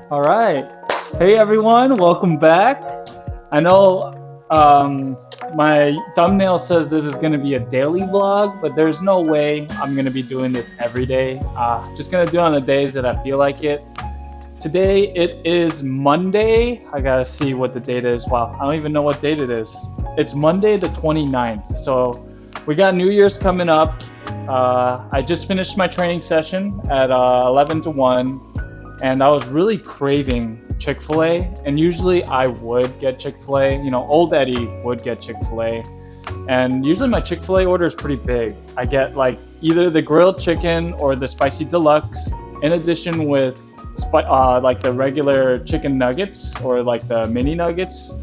All right. Hey everyone, welcome back. I know my thumbnail says this is going to be a daily vlog, but there's no way I'm going to be doing this every day. Just going to do it on the days that I feel like it. Today it is Monday. I got to see what the date is. Wow, I don't even know what date it is. It's Monday the 29th. So we got New Year's coming up. I just finished my training session at 11 to 1. And I was really craving Chick-fil-A, and usually I would get Chick-fil-A. You know, old Eddie would get Chick-fil-A, and usually my Chick-fil-A order is pretty big. I get like either the grilled chicken or the spicy deluxe, in addition with like the regular chicken nuggets or like the mini nuggets,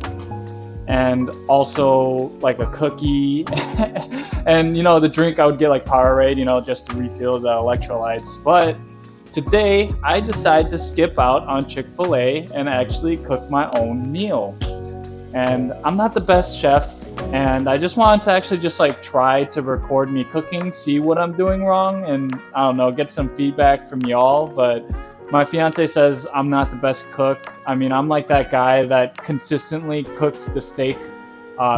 and also like a cookie. And you know, the drink I would get like Powerade, you know, just to refill the electrolytes. But today, I decided to skip out on Chick-fil-A and actually cook my own meal. And I'm not the best chef, and I just wanted to actually just like try to record me cooking, see what I'm doing wrong, and I don't know, get some feedback from y'all. But my fiance says I'm not the best cook. I mean, I'm like that guy that consistently cooks the steak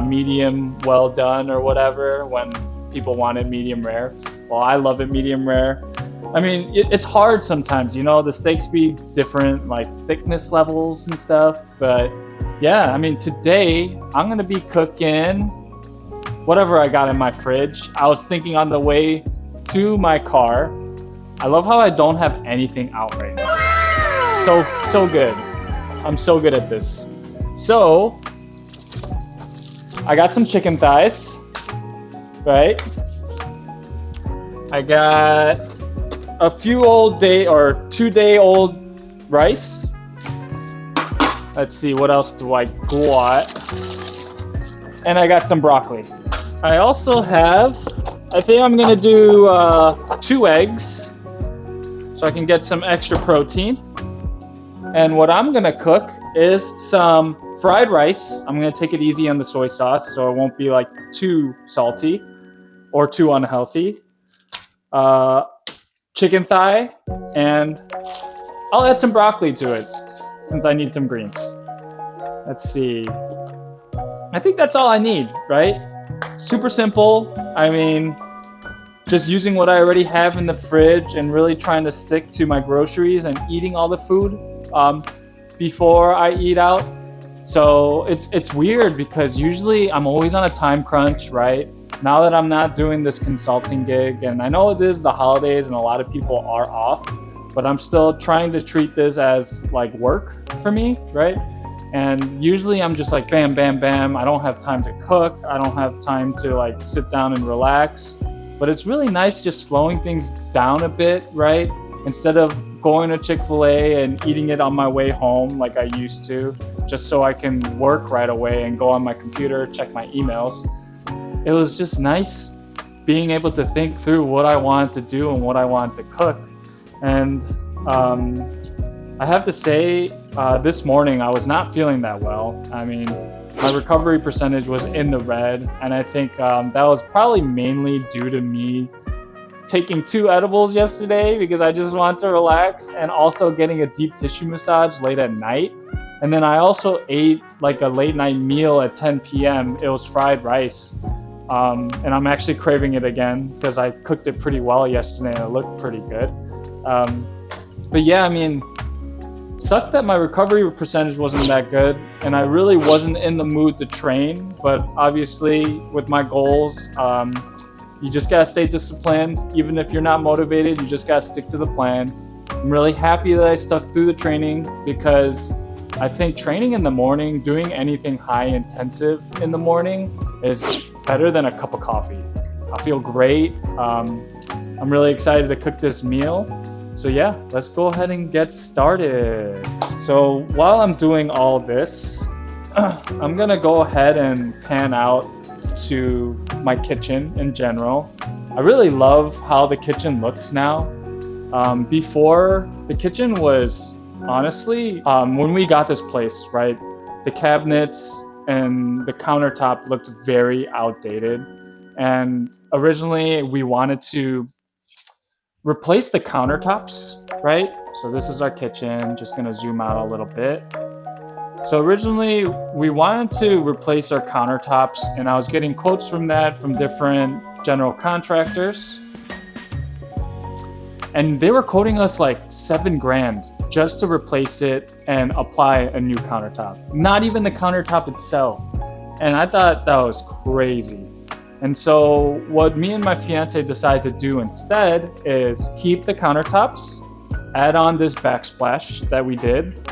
medium well done or whatever when people want it medium rare. Well, I love it medium rare. I mean, it's hard sometimes, you know, the steaks be different, like thickness levels and stuff. But yeah, I mean, today I'm going to be cooking whatever I got in my fridge. I was thinking on the way to my car. I love how I don't have anything out right now. So good. I'm so good at this. So I got some chicken thighs, right? I got a few old day or 2-day old rice. Let's see, what else do I got? And I got some broccoli. I also have, I think I'm gonna do 2 eggs so I can get some extra protein. And what I'm gonna cook is some fried rice. I'm gonna take it easy on the soy sauce so it won't be like too salty or too unhealthy. Chicken thigh, and I'll add some broccoli to it since I need some greens. Let's see. I think that's all I need, right? Super simple. I mean, just using what I already have in the fridge and really trying to stick to my groceries and eating all the food before I eat out. So it's weird because usually I'm always on a time crunch, right? Now that I'm not doing this consulting gig, and I know it is the holidays and a lot of people are off, but I'm still trying to treat this as like work for me, right? And usually I'm just like bam, bam, bam. I don't have time to cook. I don't have time to like sit down and relax. But it's really nice just slowing things down a bit, right? Instead of going to Chick-fil-A and eating it on my way home like I used to, just so I can work right away and go on my computer, check my emails. It was just nice being able to think through what I wanted to do and what I wanted to cook. And I have to say, this morning I was not feeling that well. I mean, my recovery percentage was in the red, and I think that was probably mainly due to me taking 2 edibles yesterday because I just wanted to relax, and also getting a deep tissue massage late at night. And then I also ate like a late night meal at 10 p.m. It was fried rice. And I'm actually craving it again because I cooked it pretty well yesterday and it looked pretty good. But yeah, I mean, sucked that my recovery percentage wasn't that good and I really wasn't in the mood to train. But obviously with my goals, you just gotta stay disciplined. Even if you're not motivated, you just gotta stick to the plan. I'm really happy that I stuck through the training because I think training in the morning, doing anything high intensive in the morning is better than a cup of coffee. I feel great. I'm really excited to cook this meal. So yeah, let's go ahead and get started. So while I'm doing all this, I'm gonna go ahead and pan out to my kitchen in general. I really love how the kitchen looks now. Before, the kitchen was honestly, when we got this place, right, the cabinets and the countertop looked very outdated. And originally we wanted to replace the countertops right? So this is our kitchen. Just gonna zoom out a little bit. So originally we wanted to replace our countertops, and I was getting quotes from that from different general contractors. And they were quoting us like 7 grand just to replace it and apply a new countertop. Not even the countertop itself. And I thought that was crazy. And so what me and my fiance decided to do instead is keep the countertops, add on this backsplash that we did.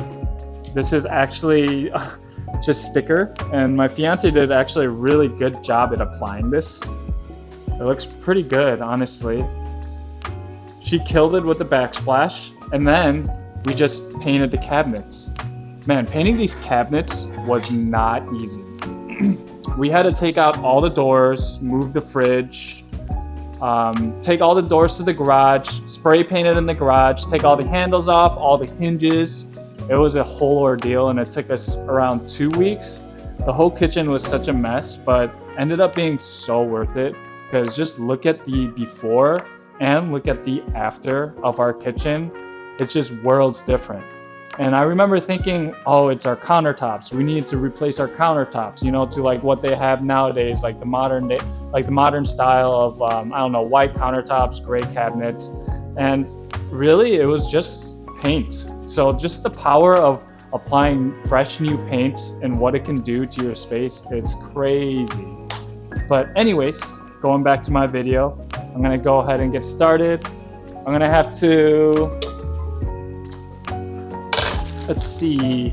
This is actually just sticker, and my fiance did actually a really good job at applying this. It looks pretty good, honestly. She killed it with the backsplash, and then we just painted the cabinets. Man, painting these cabinets was not easy. We had to take out all the doors, move the fridge, take all the doors to the garage, spray paint it in the garage, take all the handles off, all the hinges. It was a whole ordeal, and it took us around 2 weeks. The whole kitchen was such a mess, but ended up being so worth it, because just look at the before and look at the after of our kitchen. It's just worlds different. And I remember thinking, oh, it's our countertops. We need to replace our countertops, you know, to like what they have nowadays, like the modern day, like the modern style of, I don't know, white countertops, gray cabinets. And really, it was just paint. So just the power of applying fresh new paint and what it can do to your space, it's crazy. But anyways, going back to my video, I'm gonna go ahead and get started. I'm gonna have to, let's see.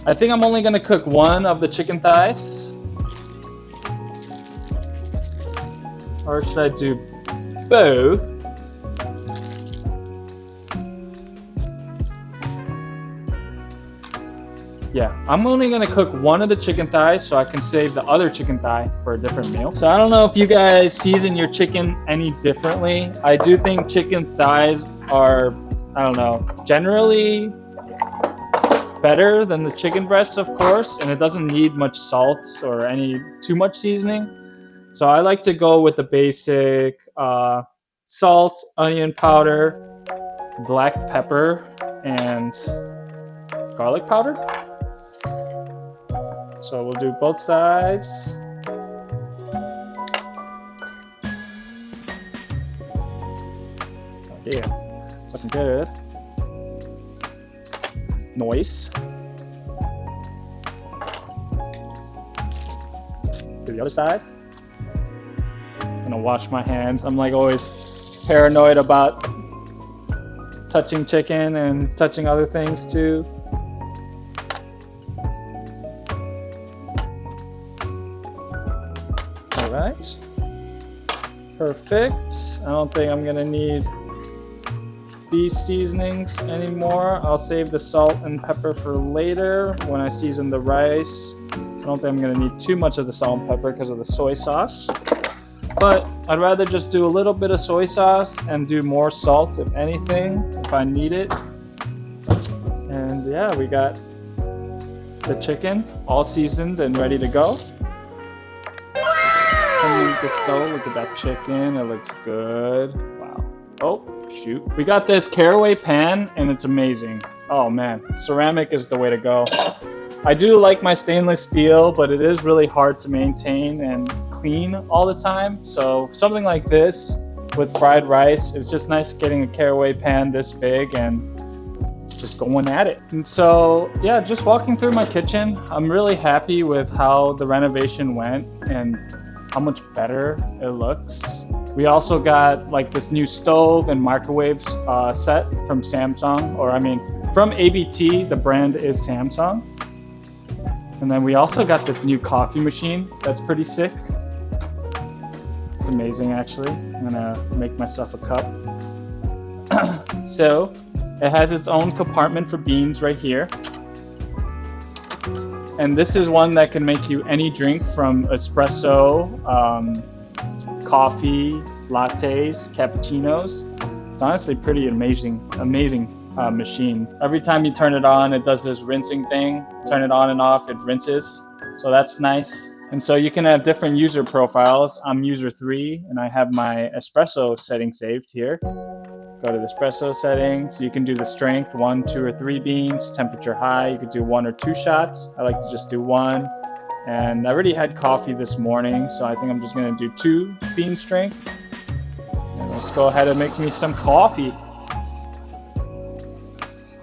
I think I'm only gonna cook one of the chicken thighs. Or should I do both? Yeah, I'm only gonna cook one of the chicken thighs so I can save the other chicken thigh for a different meal. So I don't know if you guys season your chicken any differently. I do think chicken thighs are, I don't know, generally better than the chicken breasts, of course, and it doesn't need much salt or too much seasoning. So I like to go with the basic salt, onion powder, black pepper, and garlic powder. So we'll do both sides. Yeah, it's looking good. Nice. Do the other side. I'm gonna wash my hands. I'm like always paranoid about touching chicken and touching other things too. All right. Perfect. I don't think I'm gonna need these seasonings anymore. I'll save the salt and pepper for later when I season the rice. I don't think I'm gonna need too much of the salt and pepper because of the soy sauce. But I'd rather just do a little bit of soy sauce and do more salt, if anything, if I need it. And yeah, we got the chicken all seasoned and ready to go. Look at that chicken, it looks good. Wow. Oh, shoot. We got this caraway pan, and it's amazing. Oh man, ceramic is the way to go. I do like my stainless steel, but it is really hard to maintain and clean all the time. So something like this with fried rice, it's just nice getting a caraway pan this big and just going at it. And so yeah, just walking through my kitchen, I'm really happy with how the renovation went and how much better it looks. We also got like this new stove and microwave set from Samsung, or I mean from ABT, the brand is Samsung. And then we also got this new coffee machine that's pretty sick. It's amazing actually. I'm gonna make myself a cup. So it has its own compartment for beans right here. And this is one that can make you any drink from espresso, coffee, lattes, cappuccinos. It's honestly pretty amazing machine. Every time you turn it on, it does this rinsing thing. Turn it on and off, it rinses. So that's nice. And so you can have different user profiles. I'm user 3 and I have my espresso setting saved here. Go Go to the espresso settings. You can do the strength, 1, 2, or 3 beans, temperature high. You could do 1 or 2 shots. I like to just do 1. And I already had coffee this morning, so I think I'm just gonna do 2 bean strength. And let's go ahead and make me some coffee.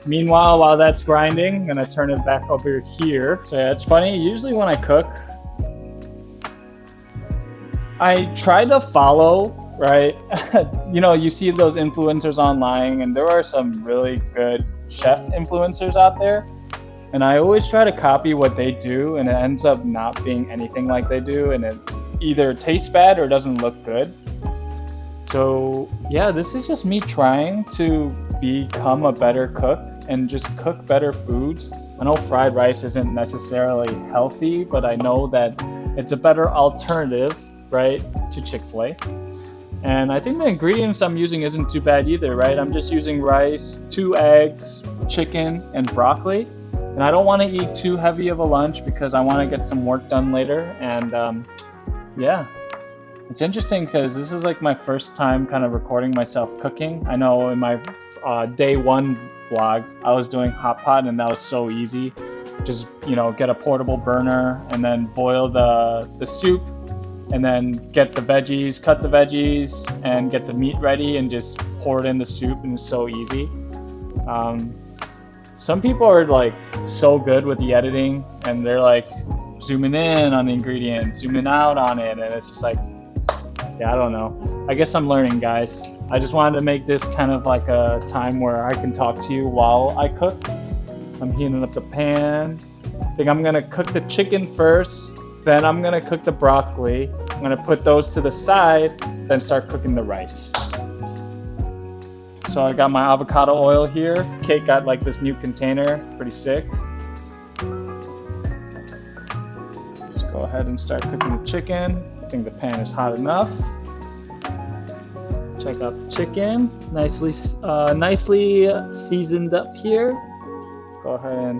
Meanwhile, while that's grinding, I'm gonna turn it back over here. So yeah, it's funny, usually when I cook, I try to follow, right? You know, you see those influencers online, and there are some really good chef influencers out there. And I always try to copy what they do, and it ends up not being anything like they do, and it either tastes bad or doesn't look good. So yeah, this is just me trying to become a better cook and just cook better foods. I know fried rice isn't necessarily healthy, but I know that it's a better alternative, right, to Chick-fil-A. And I think the ingredients I'm using isn't too bad either, right? I'm just using rice, 2 eggs, chicken, and broccoli. And I don't want to eat too heavy of a lunch because I want to get some work done later. And yeah, it's interesting because this is like my first time kind of recording myself cooking. I know in my day 1 vlog, I was doing hot pot, and that was so easy. Just, you know, get a portable burner and then boil the soup, and then get the veggies, cut the veggies, and get the meat ready, and just pour it in the soup, and it's so easy. Some people are like so good with the editing, and they're like zooming in on the ingredients, zooming out on it, and it's just like, yeah, I don't know. I guess I'm learning, guys. I just wanted to make this kind of like a time where I can talk to you while I cook. I'm heating up the pan. I think I'm gonna cook the chicken first, then I'm gonna cook the broccoli. I'm gonna put those to the side, then start cooking the rice. So I got my avocado oil here. Kate got like this new container, pretty sick. Let's go ahead and start cooking the chicken. I think the pan is hot enough. Check out the chicken, nicely seasoned up here. Go ahead and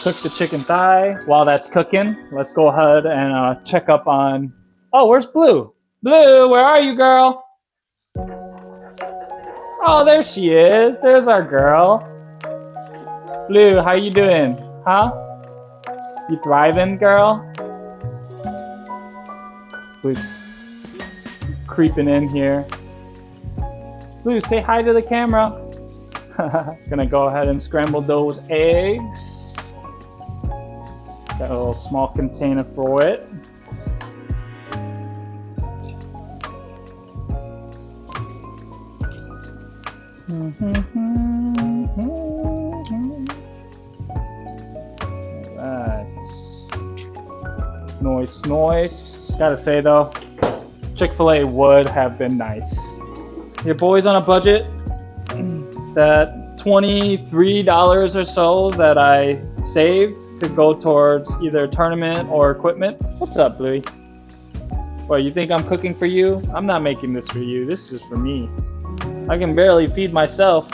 cook the chicken thigh. While that's cooking, let's go ahead and check up on. Oh, where's Blue? Blue, where are you, girl? Oh, there she is. There's our girl. Blue, how you doing? Huh? You thriving, girl? Blue's creeping in here. Blue, say hi to the camera. Gonna go ahead and scramble those eggs. Got a little small container for it. Alright. Noise. Gotta say though, Chick-fil-A would have been nice. Your boy's on a budget. That $23 or so that I saved could go towards either tournament or equipment. What's up, Bluey? What, you think I'm cooking for you? I'm not making this for you. This is for me. I can barely feed myself.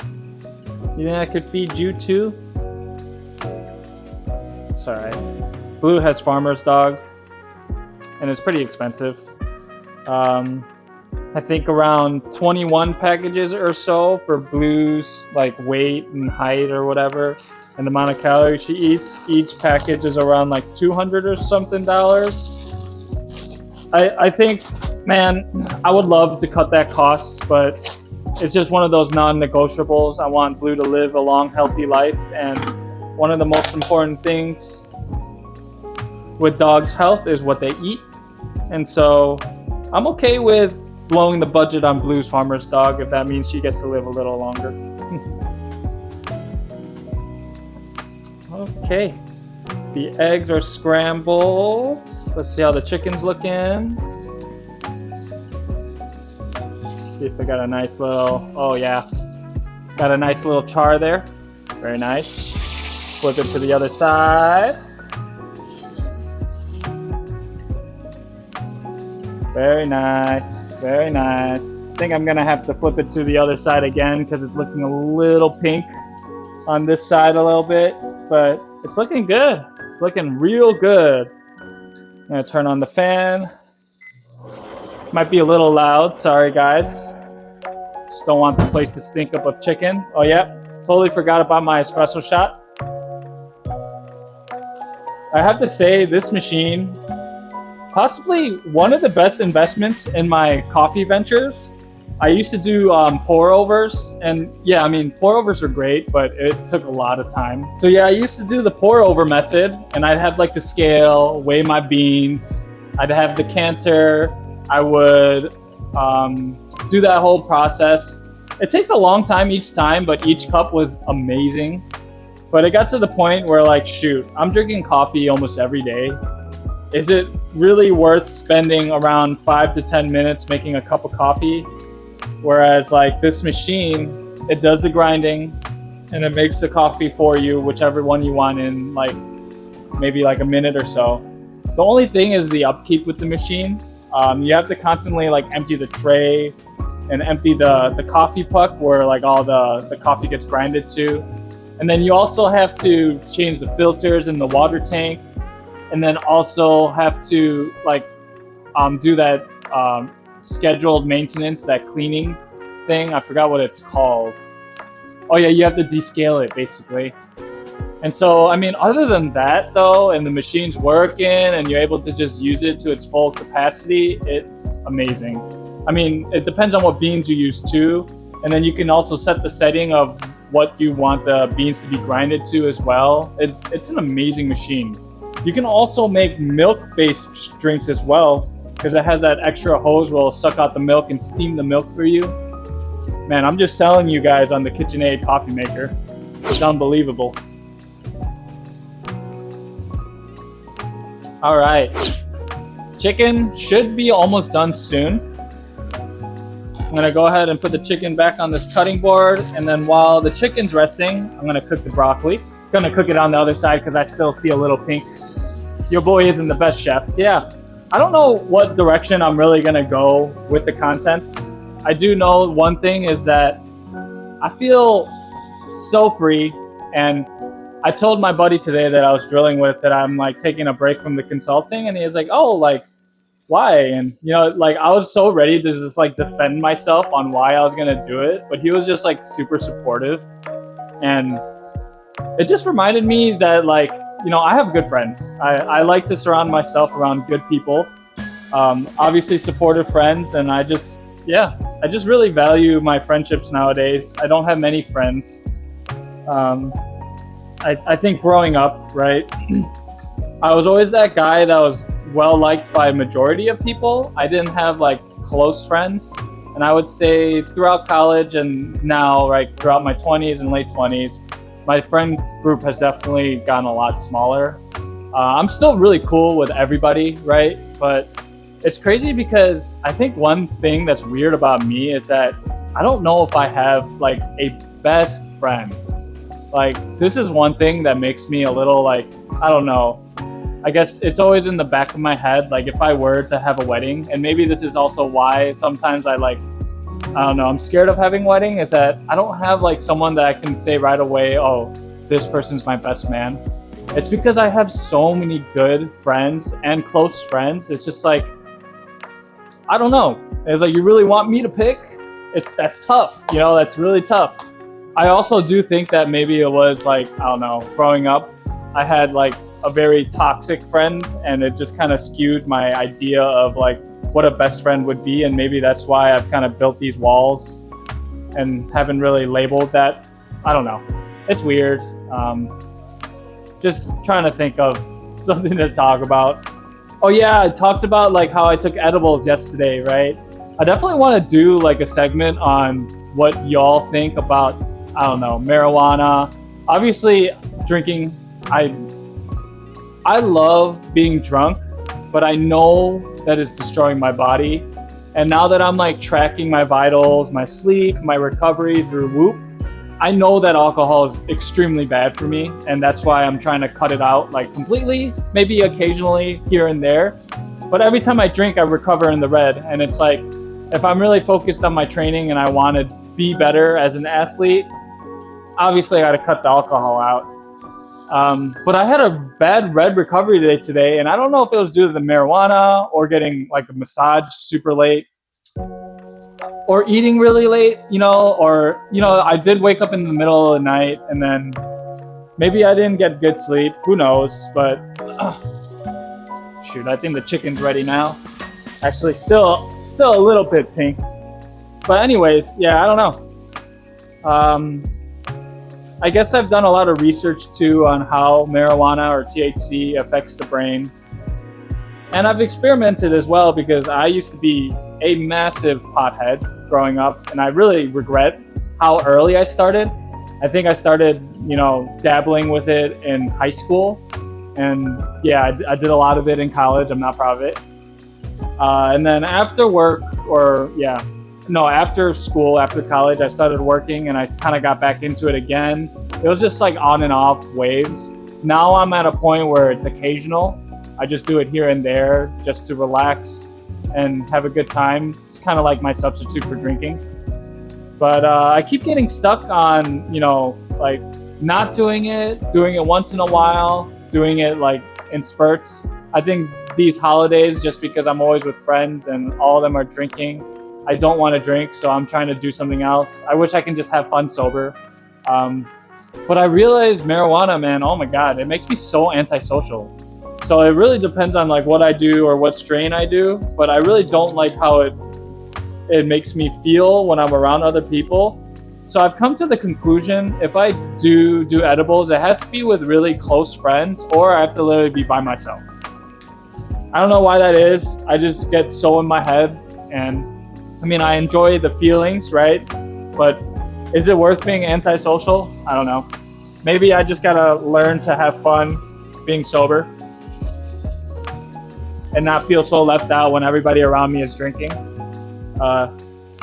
You think I could feed you too? It's alright. Blue has farmer's dog, and it's pretty expensive. I think around 21 packages or so for Blue's like weight and height or whatever, and the amount of calories she eats. Each package is around like $200 or something dollars. I think, man, I would love to cut that cost, but it's just one of those non-negotiables. I want Blue to live a long, healthy life, and one of the most important things with dogs' health is what they eat. And so I'm okay with blowing the budget on Blue's farmer's dog if that means she gets to live a little longer. Okay, the eggs are scrambled. Let's see how the chicken's looking. See if they got a nice little, oh yeah, got a nice little char there. Very nice. Flip it to the other side. Very nice, very nice. I think I'm gonna have to flip it to the other side again because it's looking a little pink on this side a little bit, but it's looking good. It's looking real good. I'm gonna turn on the fan. Might be a little loud, sorry guys. Just don't want the place to stink up of chicken. Oh yeah, totally forgot about my espresso shot. I have to say, this machine, possibly one of the best investments in my coffee ventures. I used to do pour overs, and yeah, I mean, pour overs are great, but it took a lot of time. So yeah, I used to do the pour over method, and I'd have like the scale, weigh my beans, I'd have the canter, I would do that whole process. It takes a long time each time, but each cup was amazing. But it got to the point where, like, shoot, I'm drinking coffee almost every day. Is it really worth spending around 5 to 10 minutes making a cup of coffee? Whereas, like, this machine, it does the grinding and it makes the coffee for you, whichever one you want, in like maybe like a minute or so. The only thing is the upkeep with the machine. You have to constantly like empty the tray and empty the coffee puck where like all the coffee gets grinded to. And then you also have to change the filters in the water tank, and then also have to like do that scheduled maintenance, that cleaning thing. I forgot what it's called. Oh yeah, you have to descale it basically. And so, I mean, other than that though, and the machine's working and you're able to just use it to its full capacity, it's amazing. I mean, it depends on what beans you use too. And then you can also set the setting of what you want the beans to be grinded to as well. It's an amazing machine. You can also make milk-based drinks as well, because it has that extra hose where it'll suck out the milk and steam the milk for you. Man, I'm just selling you guys on the KitchenAid coffee maker. It's unbelievable. All right, chicken should be almost done soon. I'm gonna go ahead and put the chicken back on this cutting board, and then while the chicken's resting, I'm gonna cook the broccoli. I'm gonna cook it on the other side because I still see a little pink. Your boy isn't the best chef. Yeah, I don't know what direction I'm really gonna go with the contents. I do know one thing is that I feel so free, and I told my buddy today that I was drilling with that I'm like taking a break from the consulting, and he was like, oh, like, why? And you know, like, I was so ready to just like defend myself on why I was gonna do it, but he was just like super supportive, and it just reminded me that, like, you know, I have good friends. I like to surround myself around good people, obviously supportive friends, and I just really value my friendships nowadays. I don't have many friends. I think growing up, right, I was always that guy that was well liked by a majority of people. I didn't have like close friends, and I would say throughout college and now, right, throughout my 20s and late 20s, my friend group has definitely gotten a lot smaller. I'm still really cool with everybody, right? But it's crazy because I think one thing that's weird about me is that I don't know if I have like a best friend. Like, this is one thing that makes me a little like, I don't know. I guess it's always in the back of my head, like if I were to have a wedding, and maybe this is also why sometimes I don't know, I'm scared of having a wedding, is that I don't have like someone that I can say right away, oh, this person's my best man. It's because I have so many good friends and close friends. It's just like, I don't know. It's like, you really want me to pick? That's tough, you know, that's really tough. I also do think that maybe it was like, I don't know, growing up, I had like a very toxic friend, and it just kind of skewed my idea of like what a best friend would be, and maybe that's why I've kind of built these walls and haven't really labeled that. I don't know. It's weird. Just trying to think of something to talk about. Oh yeah, I talked about like how I took edibles yesterday, right? I definitely want to do like a segment on what y'all think about, I don't know, marijuana. Obviously, drinking, I love being drunk, but I know that it's destroying my body. And now that I'm like tracking my vitals, my sleep, my recovery through Whoop, I know that alcohol is extremely bad for me, and that's why I'm trying to cut it out like completely, maybe occasionally here and there. But every time I drink, I recover in the red. And it's like, if I'm really focused on my training and I want to be better as an athlete, obviously I got to cut the alcohol out. But I had a bad red recovery today, and I don't know if it was due to the marijuana or getting like a massage super late. or eating really late, or I did wake up in the middle of the night and then maybe I didn't get good sleep. Who knows? But shoot, I think the chicken's ready now. Actually, still a little bit pink. But anyways, yeah, I don't know. I guess I've done a lot of research too on how marijuana or THC affects the brain. And I've experimented as well because I used to be a massive pothead growing up, and I really regret how early I started. I think I started, dabbling with it in high school. And yeah, I did a lot of it in college. I'm not proud of it. And then after work, after school, after college, I started working and I kind of got back into it again. It was just like on and off waves. Now I'm at a point where it's occasional. I just do it here and there just to relax and have a good time. It's kind of like my substitute for drinking. But I keep getting stuck on, like not doing it once in a while, doing it like in spurts. I think these holidays, just because I'm always with friends and all of them are drinking, I don't want to drink, so I'm trying to do something else. I wish I can just have fun sober. But I realized marijuana, man, oh my God, it makes me so antisocial. So it really depends on like what I do or what strain I do, but I really don't like how it makes me feel when I'm around other people. So I've come to the conclusion, if I do edibles, it has to be with really close friends, or I have to literally be by myself. I don't know why that is. I just get so in my head, and I enjoy the feelings, right? But is it worth being antisocial? I don't know. Maybe I just gotta learn to have fun being sober and not feel so left out when everybody around me is drinking.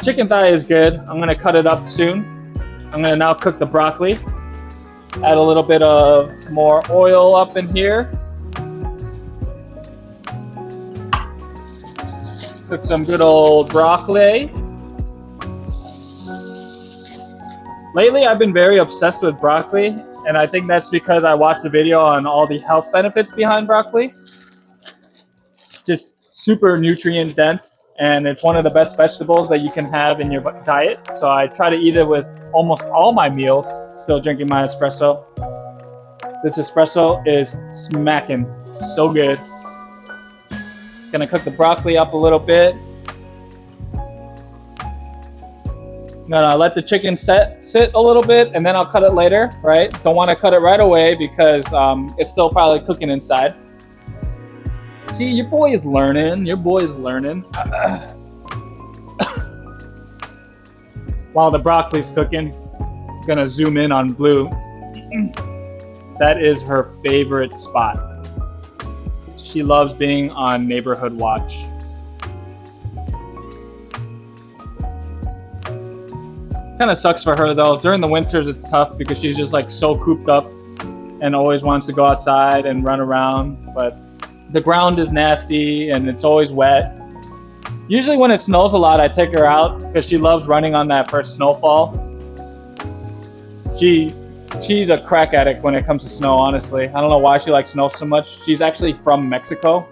Chicken thigh is good. I'm gonna cut it up soon. I'm gonna now cook the broccoli. Add a little bit of more oil up in here. Cook some good old broccoli. Lately, I've been very obsessed with broccoli, and I think that's because I watched a video on all the health benefits behind broccoli. Just super nutrient dense, and it's one of the best vegetables that you can have in your diet. So I try to eat it with almost all my meals. Still drinking my espresso. This espresso is smacking. So good. Gonna cook the broccoli up a little bit. Gonna let the chicken sit a little bit, and then I'll cut it later, right? Don't want to cut it right away because it's still probably cooking inside. See, your boy is learning. While the broccoli's cooking, I'm gonna zoom in on Blue. That is her favorite spot. She loves being on Neighborhood Watch. Kind of sucks for her though. During the winters, it's tough because she's just like so cooped up and always wants to go outside and run around. But the ground is nasty and it's always wet. Usually when it snows a lot, I take her out because she loves running on that first snowfall. She's a crack addict when it comes to snow, honestly. I don't know why she likes snow so much. She's actually from Mexico,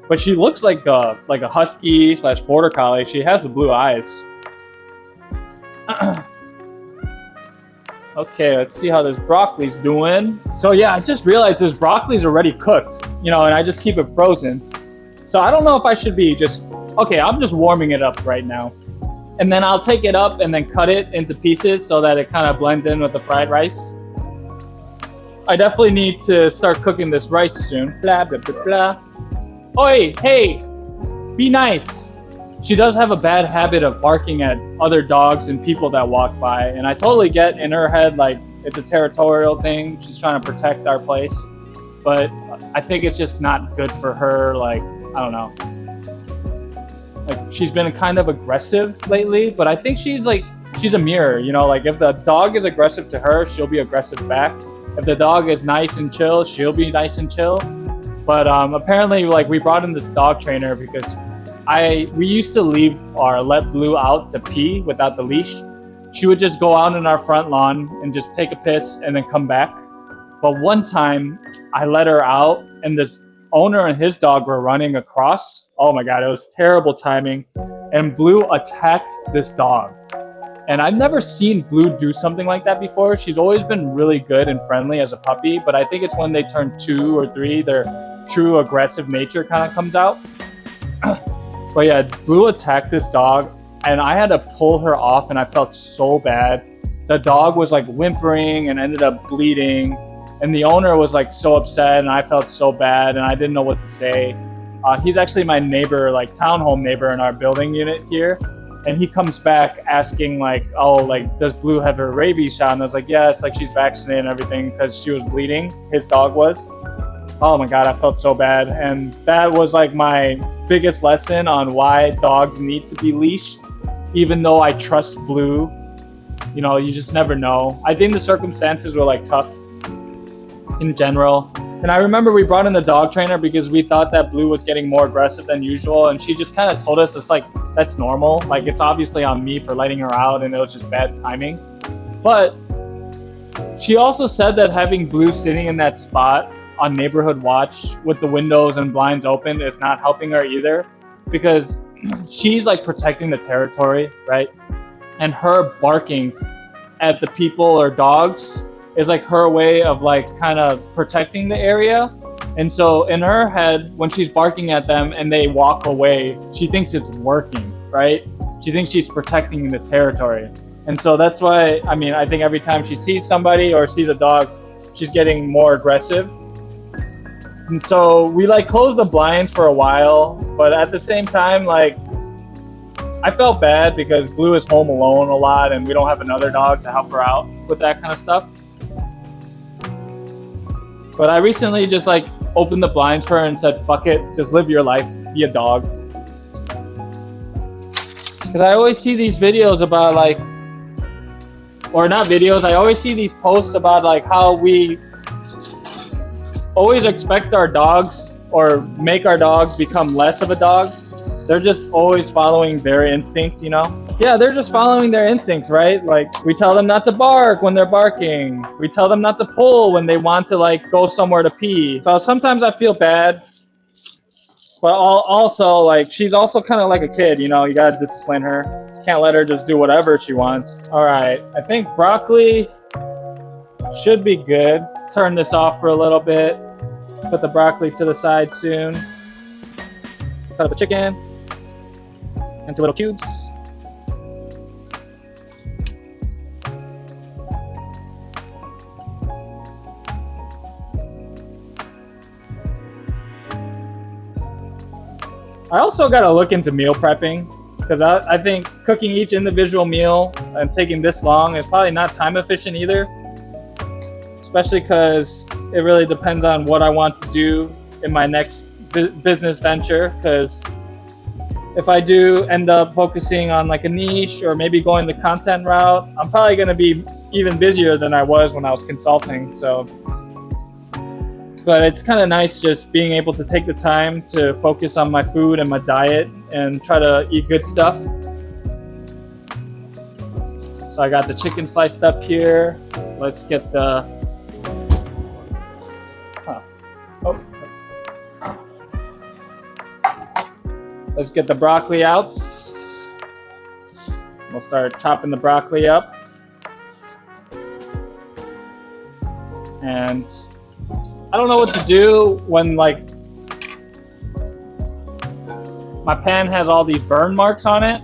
but she looks like a husky / border collie. She has the blue eyes. Okay, let's see how this broccoli's doing. So yeah, I just realized this broccoli's already cooked, and I just keep it frozen. So I don't know if I should be I'm just warming it up right now. And then I'll take it up and then cut it into pieces so that it kind of blends in with the fried rice. I definitely need to start cooking this rice soon. Blah, blah, blah, blah. Oi, hey, be nice. She does have a bad habit of barking at other dogs and people that walk by. And I totally get in her head, like, it's a territorial thing. She's trying to protect our place. But I think it's just not good for her. Like, I don't know. Like, she's been kind of aggressive lately, but I think she's a mirror, like if the dog is aggressive to her, she'll be aggressive back. If the dog is nice and chill, she'll be nice and chill. But apparently, like, we brought in this dog trainer because we used to leave or let Blue out to pee without the leash. She would just go out in our front lawn and just take a piss and then come back. But one time I let her out and this owner and his dog were running across. Oh my God, it was terrible timing. And Blue attacked this dog. And I've never seen Blue do something like that before. She's always been really good and friendly as a puppy, but I think it's when they turn 2 or 3, their true aggressive nature kind of comes out. But yeah, Blue attacked this dog, and I had to pull her off, and I felt so bad. The dog was like whimpering and ended up bleeding, and the owner was like so upset, and I felt so bad, and I didn't know what to say. He's actually my neighbor, like townhome neighbor in our building unit here. And he comes back asking like, oh, like, does Blue have her rabies shot? And I was like, yes, like she's vaccinated and everything because she was bleeding. His dog was. Oh my God, I felt so bad. And that was like my biggest lesson on why dogs need to be leashed. Even though I trust Blue, you know, you just never know. I think the circumstances were like tough in general. And I remember we brought in the dog trainer because we thought that Blue was getting more aggressive than usual. And she just kind of told us it's like, that's normal. Like, it's obviously on me for letting her out and it was just bad timing. But she also said that having Blue sitting in that spot on neighborhood watch with the windows and blinds open is not helping her either, because she's like protecting the territory, right? And her barking at the people or dogs is like her way of like kind of protecting the area. And so in her head, when she's barking at them and they walk away, she thinks it's working, right? She thinks she's protecting the territory. And so that's why, I mean, I think every time she sees somebody or sees a dog, she's getting more aggressive. And so we like closed the blinds for a while, but at the same time, like, I felt bad because Blue is home alone a lot and we don't have another dog to help her out with that kind of stuff. But I recently just like opened the blinds for her and said, fuck it, just live your life, be a dog. Because I always see these videos about like, or not videos, I always see these posts about like how we always expect our dogs or make our dogs become less of a dog. They're just always following their instincts, you know? Yeah, they're just following their instincts, right? Like, we tell them not to bark when they're barking. We tell them not to pull when they want to, like, go somewhere to pee. So sometimes I feel bad. But also, like, she's also kind of like a kid, you know? You gotta discipline her. Can't let her just do whatever she wants. All right, I think broccoli should be good. Turn this off for a little bit. Put the broccoli to the side soon. Cut up the chicken into little cubes. I also got to look into meal prepping, because I think cooking each individual meal and taking this long is probably not time efficient either, especially because it really depends on what I want to do in my next business venture. Because if I do end up focusing on like a niche or maybe going the content route, I'm probably going to be even busier than I was when I was consulting. So, but it's kind of nice just being able to take the time to focus on my food and my diet and try to eat good stuff. So I got the chicken sliced up here. Let's get the let's get the broccoli out. We'll start chopping the broccoli up. And I don't know what to do when like my pan has all these burn marks on it.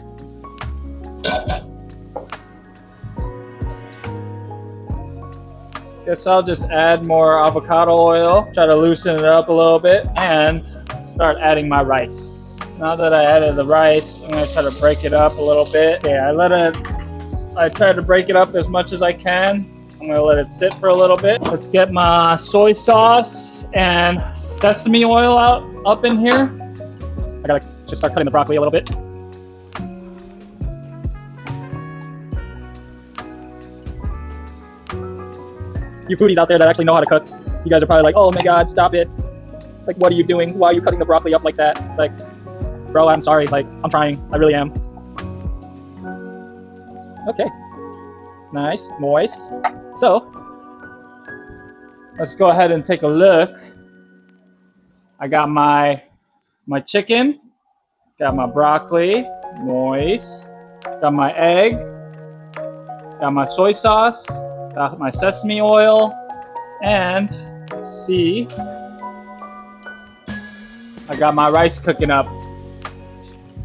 Guess I'll just add more avocado oil, try to loosen it up a little bit, and start adding my rice. Now that I added the rice, I'm gonna try to break it up a little bit. Yeah, I try to break it up as much as I can. I'm gonna let it sit for a little bit. Let's get my soy sauce and sesame oil up in here. I gotta just start cutting the broccoli a little bit. You foodies out there that actually know how to cook, you guys are probably like, oh my God, stop it. Like, what are you doing? Why are you cutting the broccoli up like that? Like, bro, I'm sorry. Like, I'm trying. I really am. Okay. Nice. Moist. So, let's go ahead and take a look I got my chicken, got my broccoli, moist, got my egg, got my soy sauce, got my sesame oil, and let's see, I got my rice cooking up.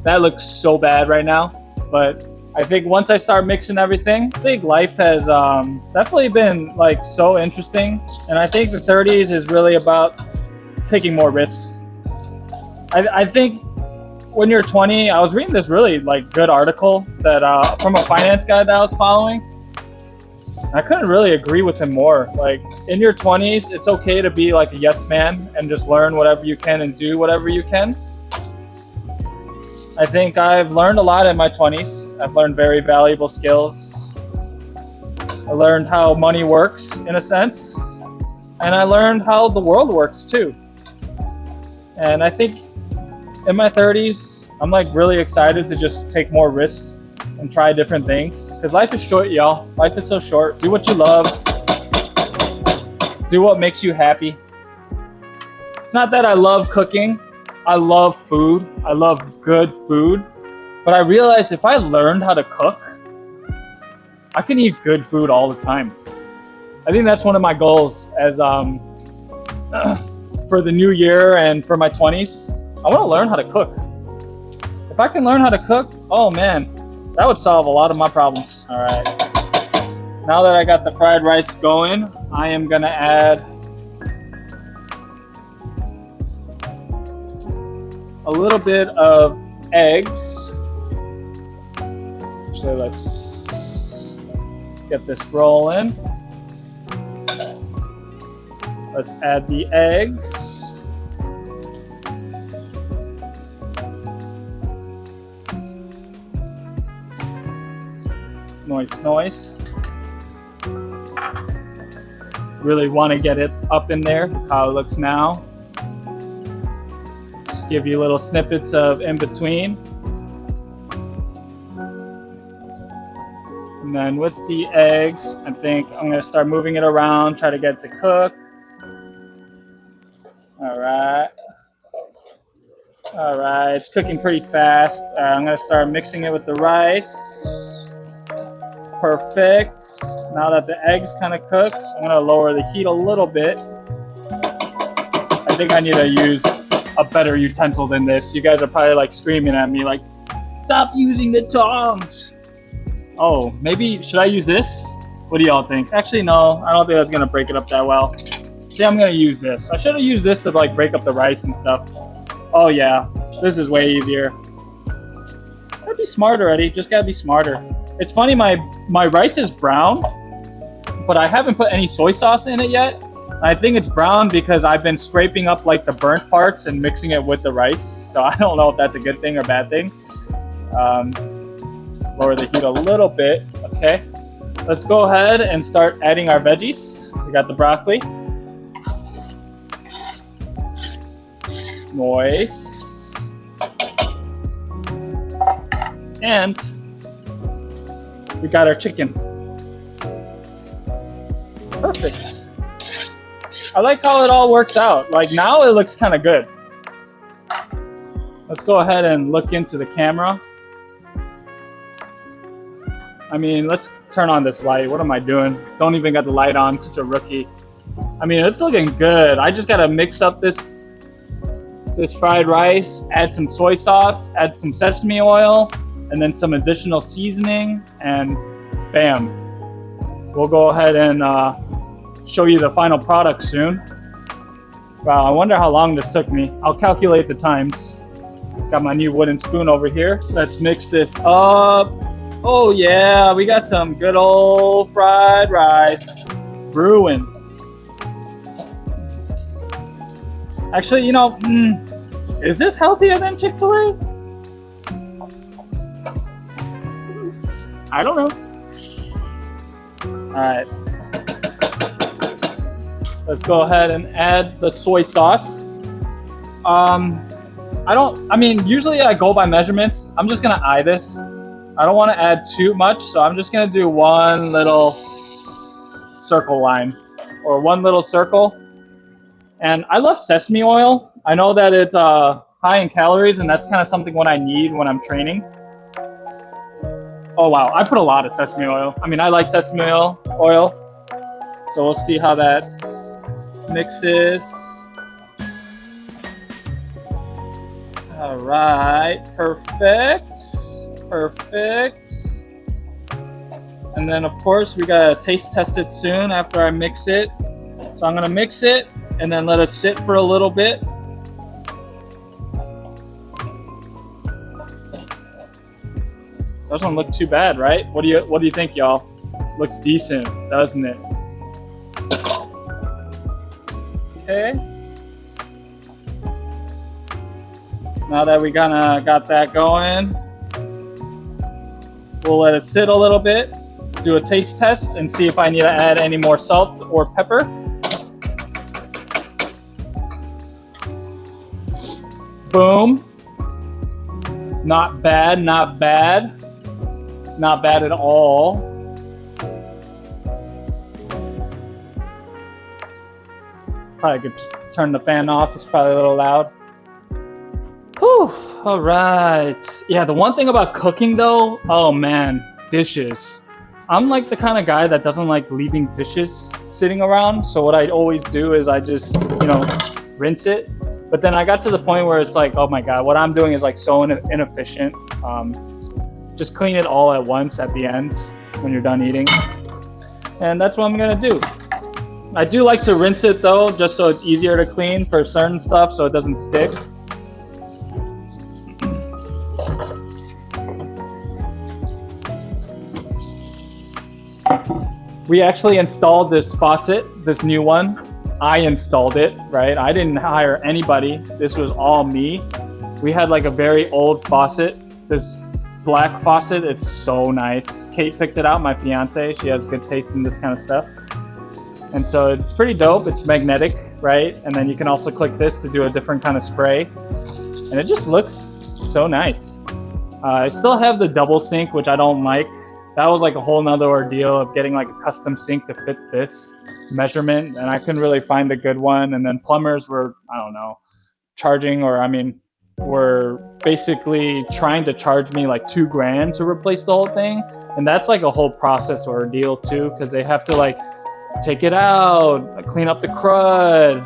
That looks so bad right now, but I think once I start mixing everything, I think life has definitely been like so interesting, and I think the 30s is really about taking more risks. I think when you're 20, I was reading this really like good article that from a finance guy that I was following. I couldn't really agree with him more. Like in your 20s, it's okay to be like a yes man and just learn whatever you can and do whatever you can. I think I've learned a lot in my 20s. I've learned very valuable skills. I learned how money works in a sense, and I learned how the world works too. And I think in my 30s, I'm like really excited to just take more risks and try different things. Because life is short, y'all. Life is so short. Do what you love. Do what makes you happy. It's not that I love cooking. I love food. I love good food. But I realized if I learned how to cook, I can eat good food all the time. I think that's one of my goals as for the new year and for my 20s. I want to learn how to cook. If I can learn how to cook, oh man, that would solve a lot of my problems. All right. Now that I got the fried rice going, I am gonna add a little bit of eggs. Actually, let's get this rolling. Let's add the eggs. Nice. Really want to get it up in there, how it looks now. Just give you little snippets of in between. And then with the eggs, I think I'm going to start moving it around, try to get it to cook. All right, it's cooking pretty fast. I'm going to start mixing it with the rice. Perfect. Now that the egg's kind of cooked, I'm gonna lower the heat a little bit. I think I need to use a better utensil than this. You guys are probably like screaming at me like, stop using the tongs. Oh, maybe, should I use this? What do y'all think? Actually, no, I don't think that's gonna break it up that well. Yeah, I'm gonna use this. I should have used this to like break up the rice and stuff. Oh yeah, this is way easier. Gotta be smarter, Eddie, just gotta be smarter. It's funny, my rice is brown, but I haven't put any soy sauce in it yet. I think it's brown because I've been scraping up like the burnt parts and mixing it with the rice. So I don't know if that's a good thing or bad thing. Lower the heat a little bit. Okay, let's go ahead and start adding our veggies. We got the broccoli. Nice. And we got our chicken. Perfect. I like how it all works out. Like now it looks kind of good. Let's go ahead and look into the camera. I mean, let's turn on this light. What am I doing? Don't even got the light on, such a rookie. I mean, it's looking good. I just gotta mix up this fried rice, add some soy sauce, add some sesame oil, and then some additional seasoning, and bam. We'll go ahead and show you the final product soon. Wow, I wonder how long this took me. I'll calculate the times. Got my new wooden spoon over here. Let's mix this up. Oh yeah, we got some good old fried rice brewing. Actually, you know, is this healthier than Chick-fil-A? I don't know. All right. Let's go ahead and add the soy sauce. Usually I go by measurements. I'm just gonna eye this. I don't want to add too much, so I'm just gonna do one little circle line, or one little circle. And I love sesame oil. I know that it's high in calories, and that's kind of something what I need when I'm training. Oh wow, I put a lot of sesame oil. I mean, I like sesame oil. So we'll see how that mixes. All right, perfect, perfect. And then of course we gotta taste test it soon after I mix it. So I'm gonna mix it and then let it sit for a little bit. Doesn't look too bad, right? What do you think, y'all? Looks decent, doesn't it? Okay. Now that we kinda got that going, we'll let it sit a little bit, do a taste test, and see if I need to add any more salt or pepper. Boom. Not bad, not bad. Not bad at all. Probably could just turn the fan off. It's probably a little loud. Whew. All right. Yeah, the one thing about cooking though, oh man, dishes. I'm like the kind of guy that doesn't like leaving dishes sitting around. So what I always do is I just, rinse it. But then I got to the point where it's like, oh my God, what I'm doing is like so inefficient. Just clean it all at once at the end when you're done eating. And that's what I'm gonna do. I do like to rinse it though, just so it's easier to clean for certain stuff so it doesn't stick. We actually installed this faucet, this new one. I installed it, right? I didn't hire anybody. This was all me. We had like a very old faucet. This black faucet is so nice. Kate picked it out, my fiance. She has good taste in this kind of stuff. And so it's pretty dope. It's magnetic, right? And then you can also click this to do a different kind of spray. And it just looks so nice. I still have the double sink, which I don't like. That was like a whole nother ordeal of getting like a custom sink to fit this measurement. And I couldn't really find a good one. And then plumbers were, I don't know, charging, or were basically trying to charge me like $2,000 to replace the whole thing. And that's like a whole process or ordeal too, because they have to like take it out, clean up the crud.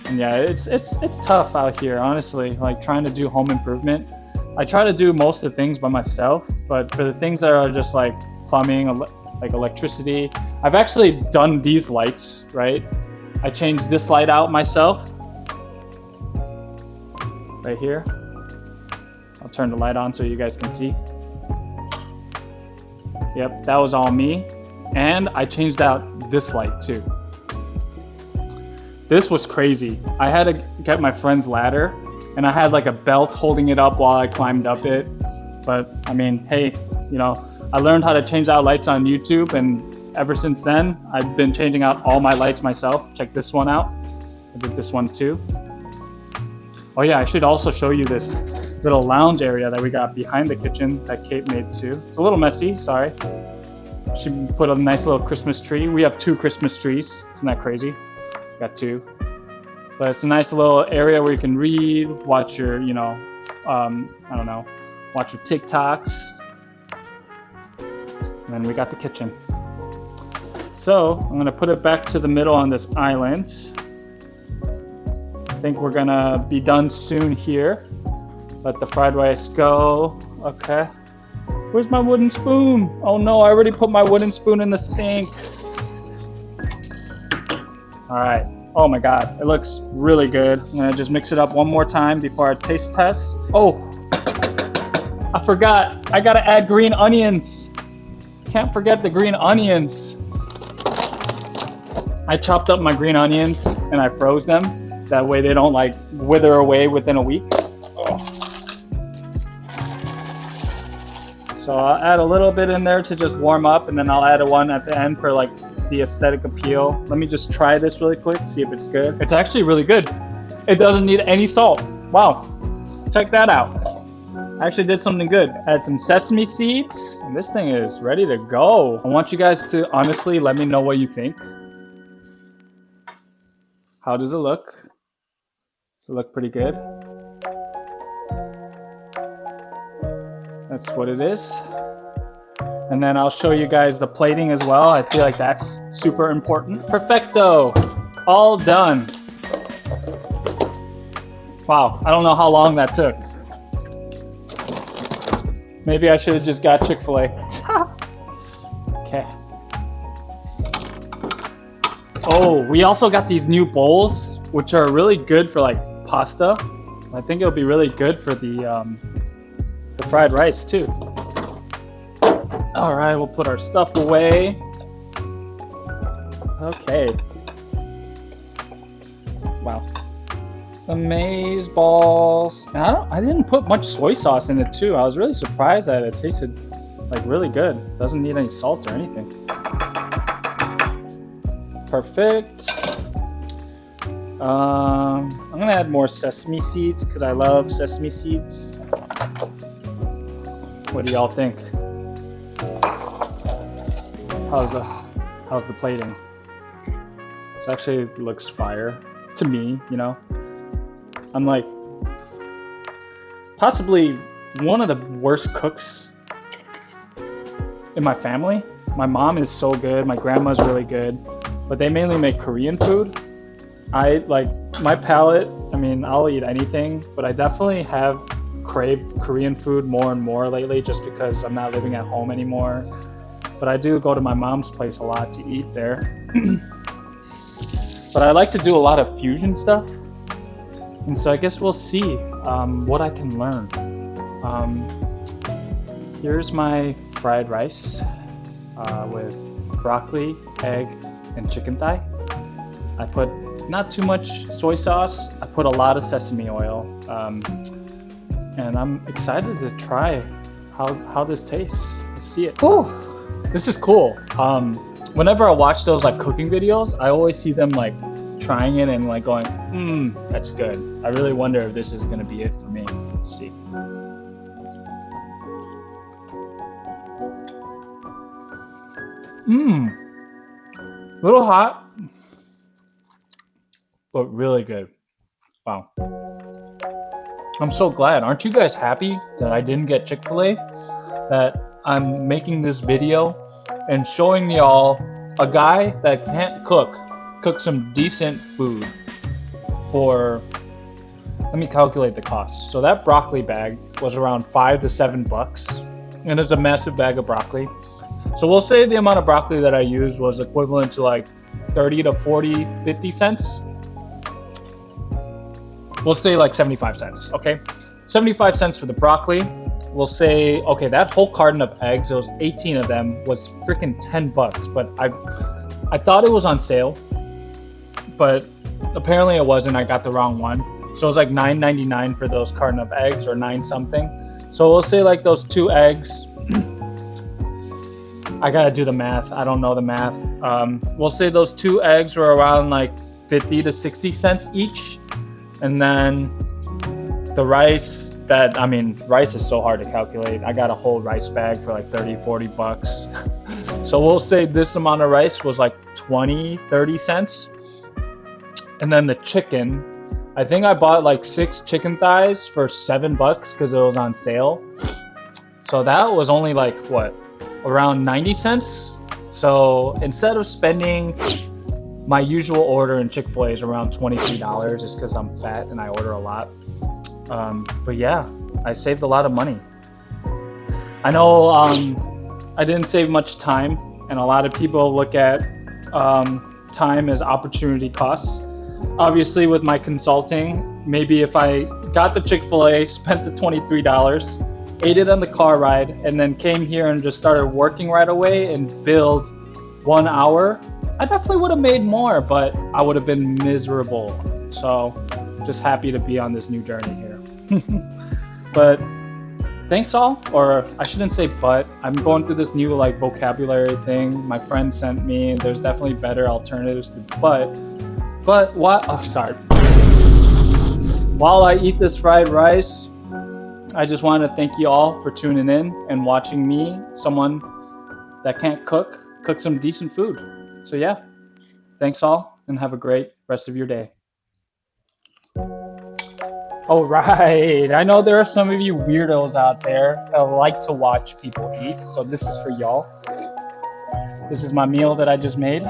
And yeah, it's tough out here, honestly, like trying to do home improvement. I try to do most of the things by myself, but for the things that are just like plumbing, like electricity, I've actually done these lights, right? I changed this light out myself. Right here. I'll turn the light on so you guys can see. Yep, that was all me. And I changed out this light too. This was crazy. I had to get my friend's ladder, and I had like a belt holding it up while I climbed up it. But I mean, hey, I learned how to change out lights on YouTube, and ever since then, I've been changing out all my lights myself. Check this one out. I did this one too. Oh yeah, I should also show you this little lounge area that we got behind the kitchen that Kate made too. It's a little messy, sorry. She put a nice little Christmas tree. We have 2 Christmas trees. Isn't that crazy? Got 2. But it's a nice little area where you can read, watch your, watch your TikToks. And then we got the kitchen. So I'm gonna put it back to the middle on this island. I think we're gonna be done soon here. Let the fried rice go. Okay. Where's my wooden spoon? Oh no, I already put my wooden spoon in the sink. All right. Oh my God, it looks really good. I'm gonna just mix it up one more time before our taste test. Oh, I forgot. I gotta add green onions. Can't forget the green onions. I chopped up my green onions and I froze them. That way they don't like wither away within a week. Oh. So I'll add a little bit in there to just warm up, and then I'll add one at the end for like the aesthetic appeal. Let me just try this really quick, see if it's good. It's actually really good. It doesn't need any salt. Wow, check that out. I actually did something good. Add some sesame seeds, and this thing is ready to go. I want you guys to honestly let me know what you think. How does it look? So look pretty good. That's what it is. And then I'll show you guys the plating as well. I feel like that's super important. Perfecto. All done. Wow, I don't know how long that took. Maybe I should have just got Chick-fil-A. Okay. Oh, we also got these new bowls, which are really good for like pasta. I think it'll be really good for the fried rice too. All right, we'll put our stuff away. Okay. Wow. Amaze balls. And I didn't put much soy sauce in it too. I was really surprised that it tasted like really good. Doesn't need any salt or anything. Perfect. I'm gonna add more sesame seeds because I love sesame seeds. What do y'all think? How's the plating? This actually looks fire to me, you know. I'm like possibly one of the worst cooks in my family. My mom is so good, my grandma's really good, but they mainly make Korean food. I like my palate, I mean, I'll eat anything, but I definitely have craved Korean food more and more lately just because I'm not living at home anymore. But I do go to my mom's place a lot to eat there. But I like to do a lot of fusion stuff. And so I guess we'll see what I can learn. Here's my fried rice with broccoli, egg, and chicken thigh. I put not too much soy sauce. I put a lot of sesame oil. And I'm excited to try how this tastes. Let's see it. Whew. This is cool. Whenever I watch those like cooking videos, I always see them like trying it and like going, that's good. I really wonder if this is gonna be it for me. Let's see. Little hot, but really good. Wow. I'm so glad. Aren't you guys happy that I didn't get Chick-fil-A? That I'm making this video and showing y'all a guy that can't cook some decent food for, let me calculate the cost. So that broccoli bag was around $5 to $7, and it's a massive bag of broccoli. So we'll say the amount of broccoli that I used was equivalent to like 30 to 40, 50 cents. We'll say like 75 cents, okay? 75 cents for the broccoli. We'll say, okay, that whole carton of eggs, it was 18 of them, was freaking $10, but I thought it was on sale, but apparently it wasn't. I got the wrong one. So it was like $9.99 for those carton of eggs, or 9 something. So we'll say like those 2 eggs, I gotta do the math. I don't know the math. We'll say those 2 eggs were around like 50 to 60 cents each. And then the rice, rice is so hard to calculate. I got a whole rice bag for like 30, 40 bucks. So we'll say this amount of rice was like 20, 30 cents. And then the chicken, I think I bought like 6 chicken thighs for $7 because it was on sale. So that was only like, what, around 90 cents? So instead of spending my usual order in Chick-fil-A is around $23 just because I'm fat and I order a lot. But yeah, I saved a lot of money. I know I didn't save much time, and a lot of people look at time as opportunity costs. Obviously, with my consulting, maybe if I got the Chick-fil-A, spent the $23, ate it on the car ride, and then came here and just started working right away and billed 1 hour, I definitely would have made more, but I would have been miserable. So just happy to be on this new journey here. But thanks all, or I shouldn't say but, I'm going through this new like vocabulary thing my friend sent me, and there's definitely better alternatives to but what, oh sorry. While I eat this fried rice, I just want to thank you all for tuning in and watching me, someone that can't cook some decent food. So yeah, thanks all, and have a great rest of your day. Oh, right. I know there are some of you weirdos out there that like to watch people eat, so this is for y'all. This is my meal that I just made.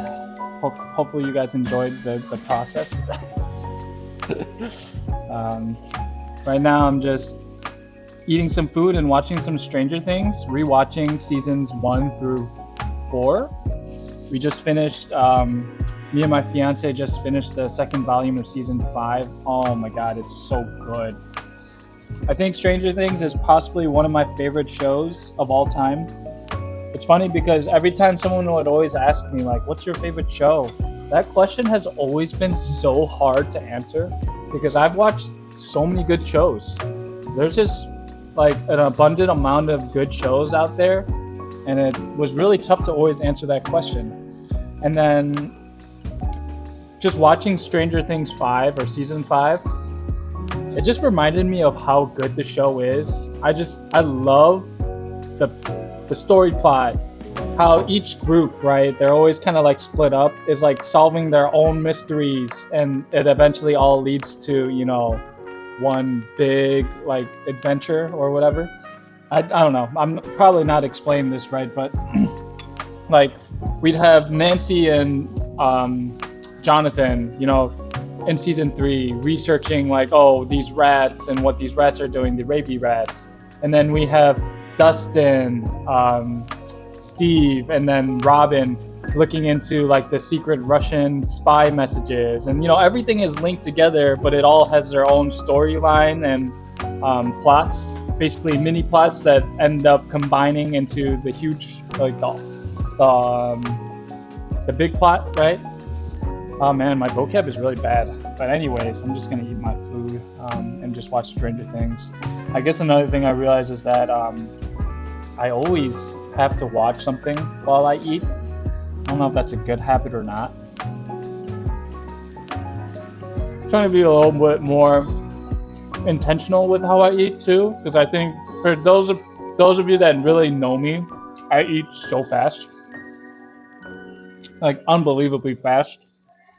Hopefully you guys enjoyed the process. Right now I'm just eating some food and watching some Stranger Things, rewatching seasons 1 through 4. We just finished, me and my fiance just finished the second volume of season 5. Oh my god, it's so good. I think Stranger Things is possibly one of my favorite shows of all time. It's funny because every time someone would always ask me, like, what's your favorite show? That question has always been so hard to answer because I've watched so many good shows. There's just like an abundant amount of good shows out there, and it was really tough to always answer that question. And then just watching Stranger Things 5 or season 5, it just reminded me of how good the show is. I love the story plot, how each group, right, they're always kind of like split up, is like solving their own mysteries, and it eventually all leads to, you know, one big like adventure or whatever. I don't know. I'm probably not explaining this right, but like we'd have Nancy and Jonathan, you know, in season 3 researching like, oh, these rats and what these rats are doing, the rapey rats. And then we have Dustin, Steve, and then Robin looking into like the secret Russian spy messages, and you know, everything is linked together, but it all has their own storyline and plots, basically mini plots that end up combining into the huge, like the big plot, right? Oh man, my vocab is really bad. But anyways, I'm just gonna eat my food and just watch Stranger Things. I guess another thing I realized is that I always have to watch something while I eat. I don't know if that's a good habit or not. I'm trying to be a little bit more intentional with how I eat too, because I think for those of you that really know me, I eat so fast, like unbelievably fast.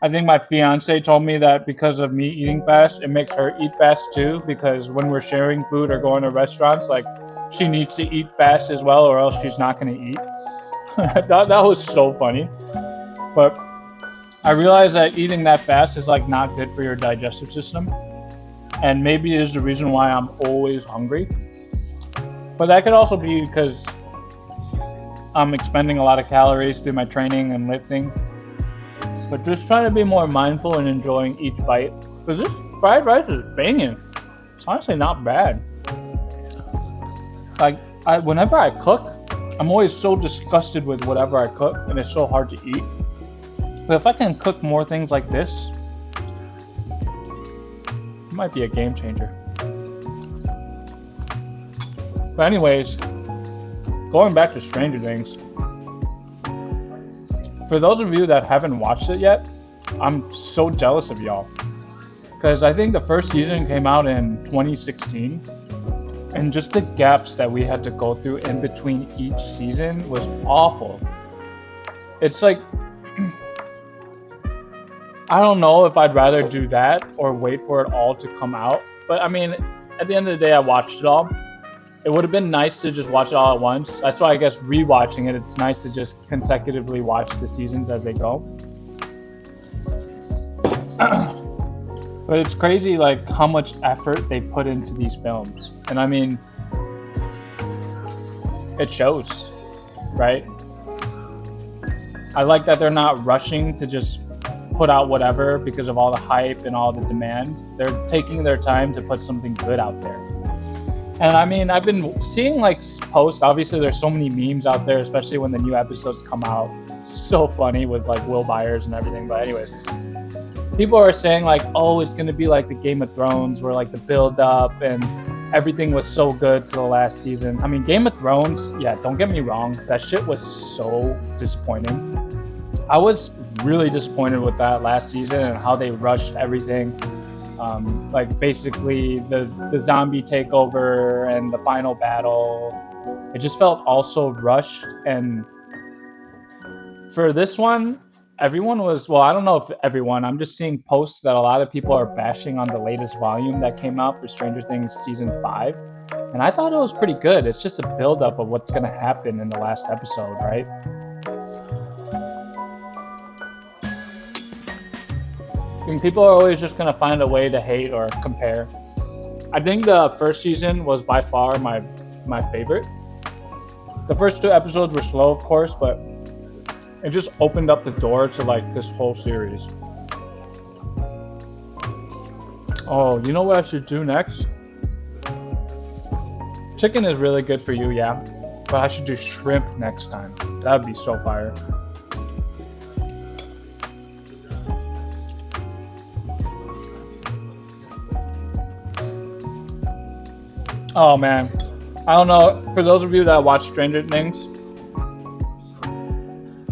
I think my fiance told me that because of me eating fast, it makes her eat fast too, because when we're sharing food or going to restaurants, like she needs to eat fast as well, or else she's not going to eat. that was so funny. But I realized that eating that fast is like not good for your digestive system. And maybe it is the reason why I'm always hungry. But that could also be because I'm expending a lot of calories through my training and lifting. But just trying to be more mindful and enjoying each bite. Because this fried rice is banging. It's honestly not bad. Like, whenever I cook, I'm always so disgusted with whatever I cook, and it's so hard to eat. But if I can cook more things like this, it might be a game changer. But anyways, going back to Stranger Things. For those of you that haven't watched it yet, I'm so jealous of y'all. Because I think the first season came out in 2016. And just the gaps that we had to go through in between each season was awful. It's like, I don't know if I'd rather do that or wait for it all to come out. But I mean, at the end of the day, I watched it all. It would have been nice to just watch it all at once. That's why I guess rewatching it, it's nice to just consecutively watch the seasons as they go. But it's crazy like how much effort they put into these films. And I mean, it shows, right? I like that they're not rushing to just put out whatever because of all the hype and all the demand. They're taking their time to put something good out there. And I mean, I've been seeing like posts. Obviously, there's so many memes out there, especially when the new episodes come out. It's so funny with like Will Byers and everything. But anyways, people are saying like, oh, it's going to be like the Game of Thrones where like the build up and everything was so good to the last season. I mean, Game of Thrones, yeah, don't get me wrong. That shit was so disappointing. I was really disappointed with that last season and how they rushed everything. Like basically the zombie takeover and the final battle. It just felt all so rushed. And for this one, everyone was, well, I don't know if everyone, I'm just seeing posts that a lot of people are bashing on the latest volume that came out for Stranger Things season 5. And I thought it was pretty good. It's just a buildup of what's going to happen in the last episode, right? And people are always just going to find a way to hate or compare. I think the first season was by far my favorite. The first 2 episodes were slow, of course, but it just opened up the door to like this whole series. Oh, you know what I should do next? Chicken is really good for you, yeah. But I should do shrimp next time. That would be so fire. Oh man. I don't know. For those of you that watch Stranger Things,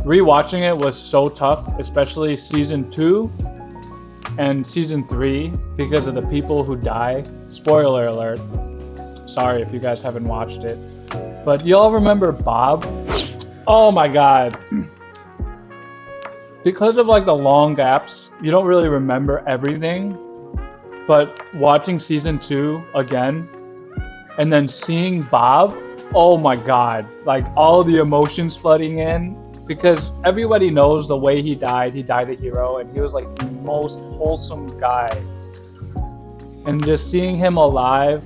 rewatching it was so tough, especially season 2 and season 3, because of the people who die. Spoiler alert. Sorry if you guys haven't watched it. But y'all remember Bob? Oh my god. Because of like the long gaps, you don't really remember everything. But watching season 2 again, and then seeing Bob, oh my god. Like all the emotions flooding in. Because everybody knows the way he died a hero, and he was like the most wholesome guy. And just seeing him alive,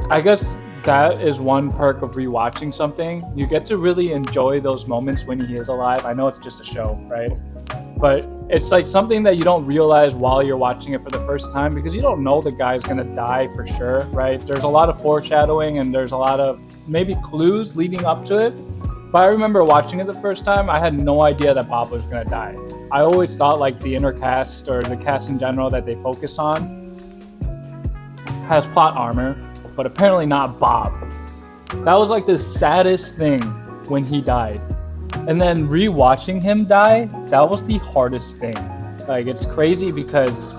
I guess that is one perk of rewatching something. You get to really enjoy those moments when he is alive. I know it's just a show, right? But it's like something that you don't realize while you're watching it for the first time, because you don't know the guy's gonna die for sure, right? There's a lot of foreshadowing and there's a lot of maybe clues leading up to it. But I remember watching it the first time, I had no idea that Bob was gonna die. I always thought like the inner cast or the cast in general that they focus on has plot armor, but apparently not Bob. That was like the saddest thing when he died. And then rewatching him die, that was the hardest thing. Like it's crazy because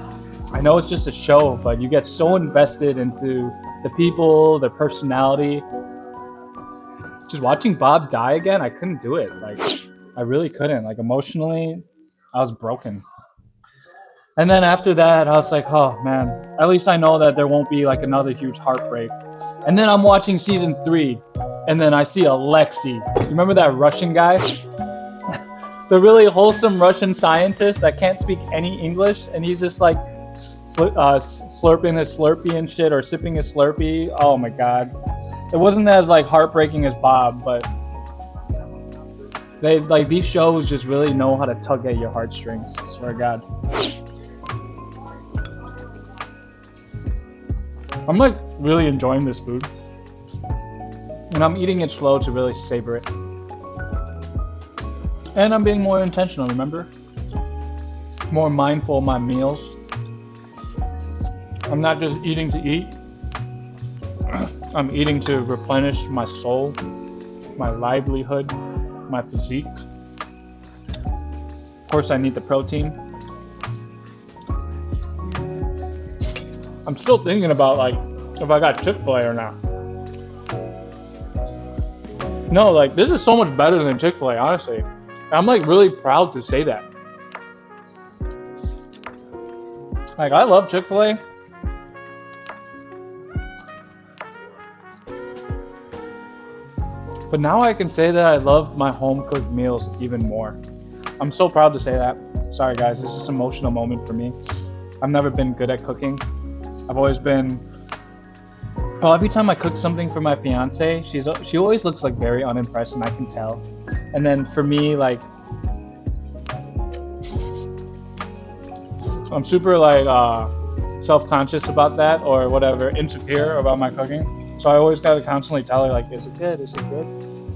I know it's just a show, but you get so invested into the people, their personality. Just watching Bob die again, I couldn't do it. Like I really couldn't. Like emotionally, I was broken. And then after that, I was like, oh man, at least I know that there won't be like another huge heartbreak. And then I'm watching season 3, and then I see Alexei. You remember that Russian guy? The really wholesome Russian scientist that can't speak any English, and he's just like slurping his Slurpee and shit, or sipping his Slurpee. Oh my god. It wasn't as like heartbreaking as Bob, but they like these shows just really know how to tug at your heartstrings. I swear to God. I'm like really enjoying this food, and I'm eating it slow to really savor it. And I'm being more intentional, remember? More mindful of my meals. I'm not just eating to eat. I'm eating to replenish my soul, my livelihood, my physique. Of course, I need the protein. I'm still thinking about like if I got Chick-fil-A or not. No, like this is so much better than Chick-fil-A, honestly. I'm like really proud to say that. Like I love Chick-fil-A. But now I can say that I love my home cooked meals even more. I'm so proud to say that. Sorry guys, it's just an emotional moment for me. I've never been good at cooking. I've always been, well, every time I cook something for my fiance, she always looks like very unimpressed, and I can tell. And then for me, like, I'm super like self-conscious about that, or whatever, insecure about my cooking. So I always gotta constantly tell her like, is it good? Is it good?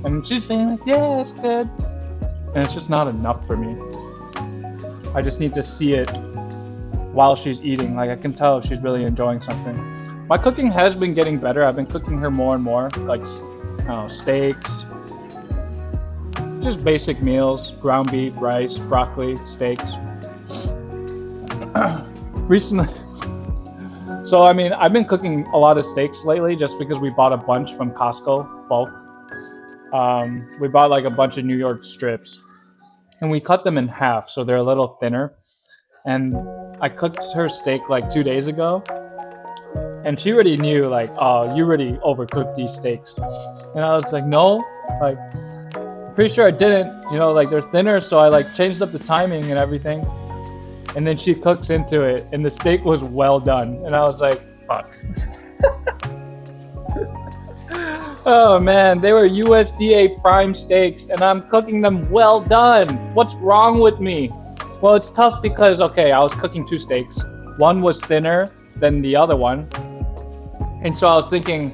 And she's saying like, yeah, it's good. And it's just not enough for me. I just need to see it while she's eating. Like I can tell if she's really enjoying something. My cooking has been getting better. I've been cooking her more and more, like steaks, just basic meals, ground beef, rice, broccoli, steaks. Recently, so I mean, I've been cooking a lot of steaks lately just because we bought a bunch from Costco, bulk. We bought like a bunch of New York strips. and we cut them in half so they're a little thinner. And I cooked her steak like 2 days ago, and she already knew like, oh, you already overcooked these steaks. And I was like, no, like, I'm pretty sure I didn't. You know, like they're thinner, so I like changed up the timing and everything. And then she cooks into it, and the steak was well done. And I was like, fuck. Oh man, they were USDA prime steaks, and I'm cooking them well done. What's wrong with me? Well, it's tough because, okay, I was cooking 2 steaks. One was thinner than the other one. And so I was thinking,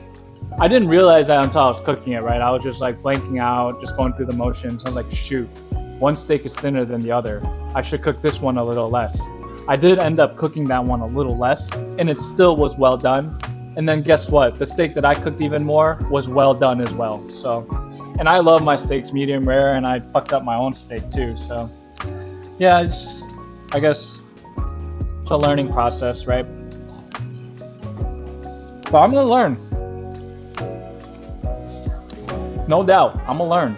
I didn't realize that until I was cooking it, right? I was just like blanking out, just going through the motions. I was like, shoot, one steak is thinner than the other. I should cook this one a little less. I did end up cooking that one a little less, and it still was well done. And then guess what? The steak that I cooked even more was well done as well. So, and I love my steaks medium rare, and I fucked up my own steak too. So, yeah, I guess it's a learning process, right? But I'm gonna learn. No doubt, I'm gonna learn.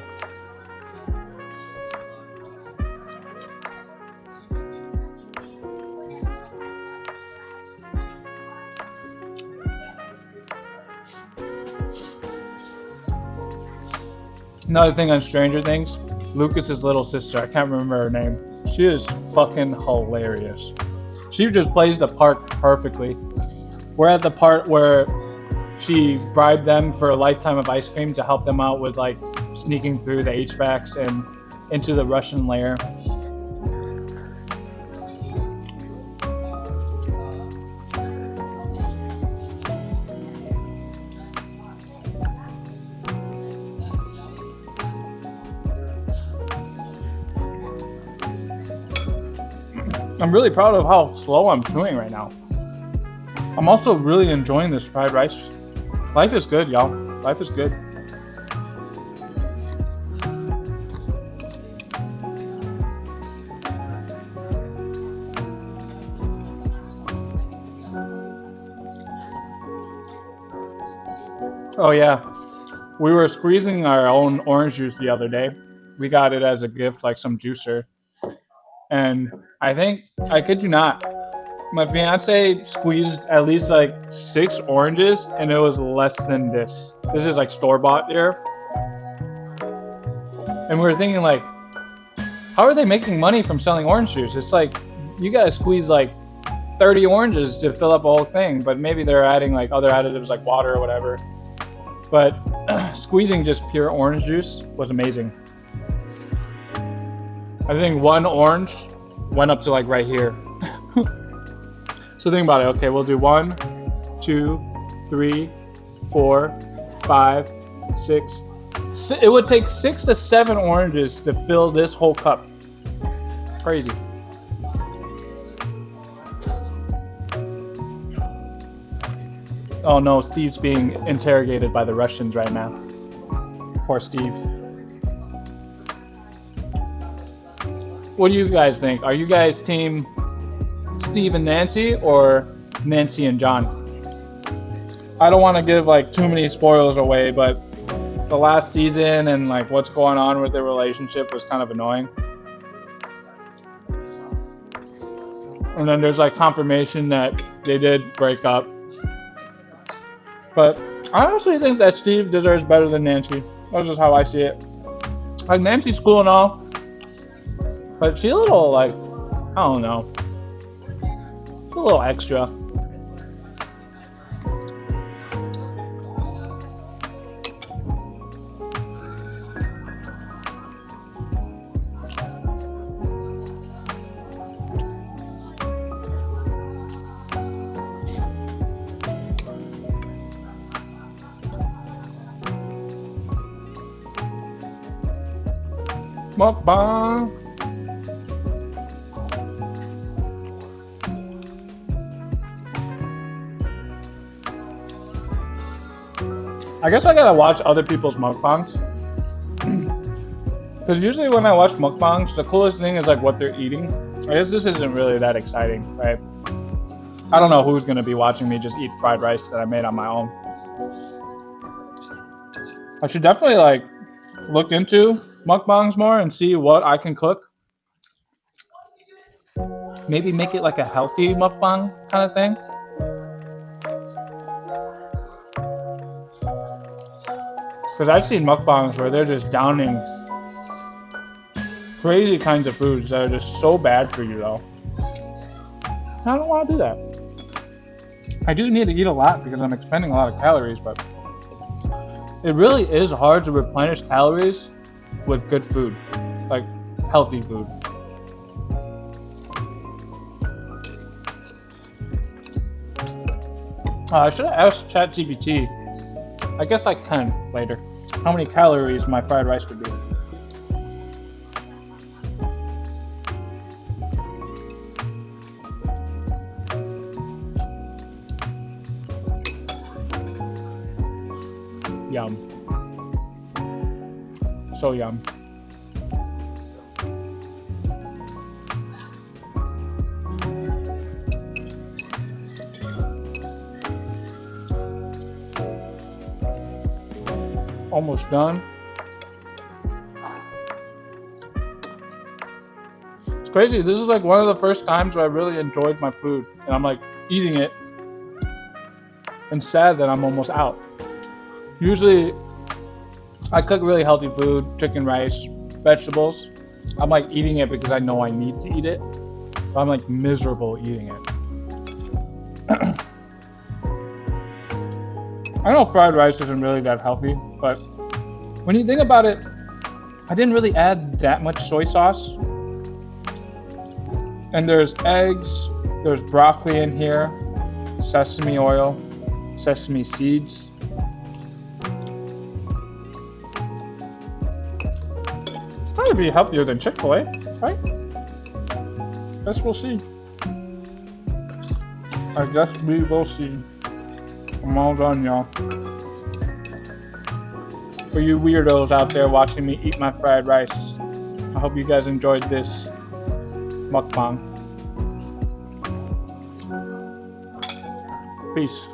Another thing on Stranger Things, Lucas's little sister, I can't remember her name. She is fucking hilarious. She just plays the part perfectly. We're at the part where she bribed them for a lifetime of ice cream to help them out with like sneaking through the HVACs and into the Russian lair. I'm really proud of how slow I'm chewing right now. I'm also really enjoying this fried rice. Life is good, y'all. Life is good. Oh yeah, we were squeezing our own orange juice the other day. We got it as a gift, like some juicer. And I think, I kid you not, my fiance squeezed at least like 6 oranges, and it was less than this. This is like store-bought here. And we were thinking like, how are they making money from selling orange juice? It's like, you gotta squeeze like 30 oranges to fill up a whole thing, but maybe they're adding like other additives like water or whatever. But squeezing just pure orange juice was amazing. I think 1 orange went up to like right here. So think about it. Okay, we'll do 1, 2, 3, 4, 5, 6. It would take 6 to 7 oranges to fill this whole cup. Crazy. Oh no, Steve's being interrogated by the Russians right now. Poor Steve. What do you guys think? Are you guys team Steve and Nancy or Nancy and John? I don't want to give like too many spoilers away, but the last season and like what's going on with their relationship was kind of annoying. And then there's like confirmation that they did break up. But I honestly think that Steve deserves better than Nancy. That's just how I see it. Like Nancy's cool and all, but she's a little like, I don't know, she's a little extra. Mukbang. I guess I gotta watch other people's mukbangs. Because usually when I watch mukbangs, the coolest thing is like what they're eating. I guess this isn't really that exciting, right? I don't know who's gonna be watching me just eat fried rice that I made on my own. I should definitely like look into mukbangs more and see what I can cook maybe make it like a healthy mukbang kind of thing. Because I've seen mukbangs where they're just downing crazy kinds of foods that are just so bad for you, though. I don't want to do that. I do need to eat a lot because I'm expending a lot of calories, but it really is hard to replenish calories with good food, like healthy food. I should have asked ChatGPT. I guess I can later. How many calories my fried rice would be. Yum. So yum. Almost done. It's crazy. This is like one of the first times where I really enjoyed my food, and I'm like eating it and sad that I'm almost out. Usually I cook really healthy food, chicken, rice, vegetables. I'm like eating it because I know I need to eat it, but I'm like miserable eating it. I know fried rice isn't really that healthy, but when you think about it, I didn't really add that much soy sauce. And there's eggs, there's broccoli in here, sesame oil, sesame seeds. It's gotta be healthier than Chick-fil-A, right? Guess we'll see. I guess we will see. I'm all done, y'all. For you weirdos out there watching me eat my fried rice, I hope you guys enjoyed this mukbang. Peace.